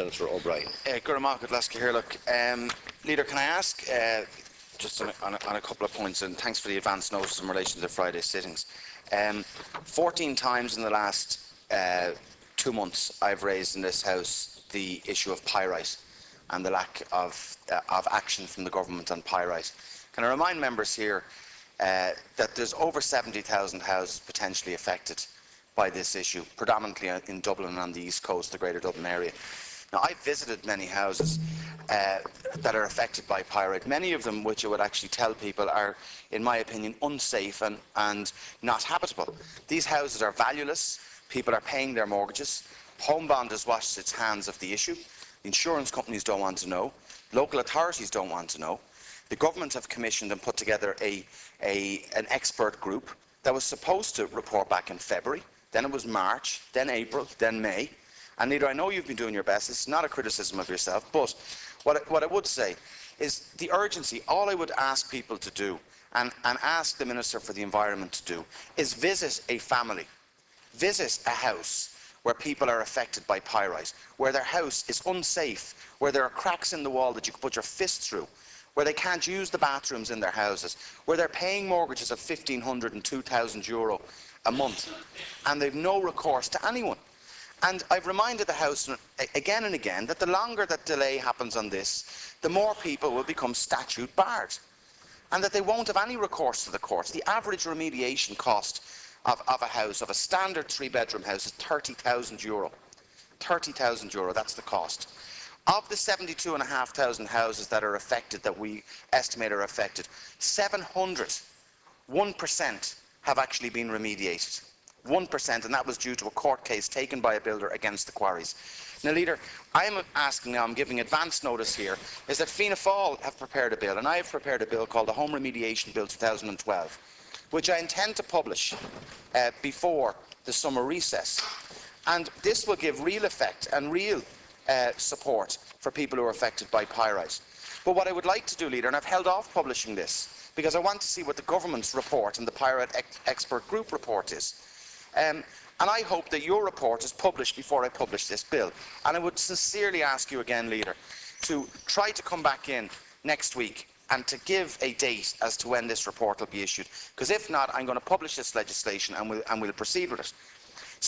Senator O'Brien. Leader, can I ask, just on a couple of points, and thanks for the advance notice in relation to the Friday sittings. 14 times in the last 2 months I've raised in this House the issue of Pyrite and the lack of action from the government on Pyrite. Can I remind members here that there's over 70,000 houses potentially affected by this issue, predominantly in Dublin and on the East Coast, the Greater Dublin area. Now, I've visited many houses that are affected by Pyrite, many of them which I would actually tell people are, in my opinion, unsafe and not habitable. These houses are valueless, people are paying their mortgages, Home Bond has washed its hands of the issue, the insurance companies don't want to know, local authorities don't want to know. The government have commissioned and put together an expert group that was supposed to report back in February, then it was March, then April, then May. And Leader, I know you've been doing your best, it's not a criticism of yourself, but what I would say is the urgency, all I would ask people to do, and ask the Minister for the Environment to do, is visit a family, visit a house where people are affected by Pyrite, where their house is unsafe, where there are cracks in the wall that you can put your fist through, where they can't use the bathrooms in their houses, where they're paying mortgages of €1,500 and €2,000 a month, and they've no recourse to anyone. And I've reminded the House again and again that the longer that delay happens on this, the more people will become statute barred, and that they won't have any recourse to the courts. The average remediation cost of a house, of a standard 3-bedroom house, is €30,000. €30,000, that's the cost. Of the 72,500 houses that are affected, that we estimate are affected, 700, 1%, have actually been remediated. 1%, and that was due to a court case taken by a builder against the quarries. Now, Leader, I'm asking now, I'm giving advance notice here, is that Fianna Fáil have prepared a bill, and I have prepared a bill called the Home Remediation Bill 2012, which I intend to publish before the summer recess. And this will give real effect and real support for people who are affected by Pyrite. But what I would like to do, Leader, and I've held off publishing this, because I want to see what the government's report and the Pyrite expert group report is. And I hope that your report is published before I publish this bill. And I would sincerely ask you again, Leader, to try to come back in next week and to give a date as to when this report will be issued. Because if not, I'm going to publish this legislation and we'll proceed with it.